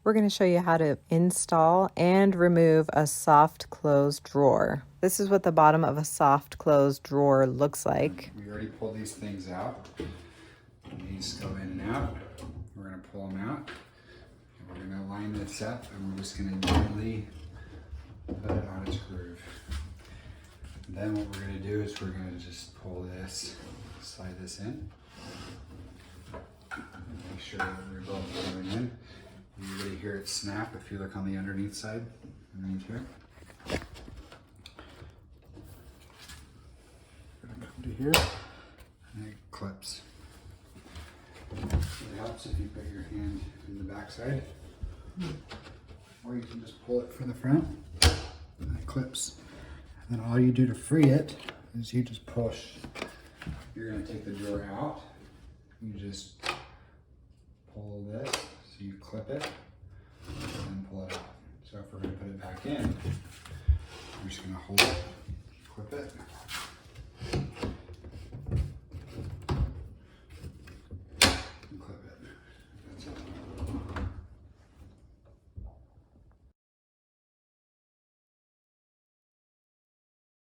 we're going to show you how to install and remove a soft close drawer. This is what the bottom of a soft close drawer looks like. We already pulled these things out. These go in and out. We're going to pull them out. And we're going to line this up and we're just going to gently put it on its groove. And then what we're going to do is we're going to just pull this, slide this in. Make sure that we're both going in. You really hear it snap if you look on the underneath side, underneath here. Gonna come to here, and it clips. It helps if you put your hand in the back side, or you can just pull it from the front, and it clips. And then all you do to free it is you just push. You're gonna take the drawer out. You just pull this, so you clip it, and then pull it out. So if we're gonna put it back in, we're just gonna hold it, clip it,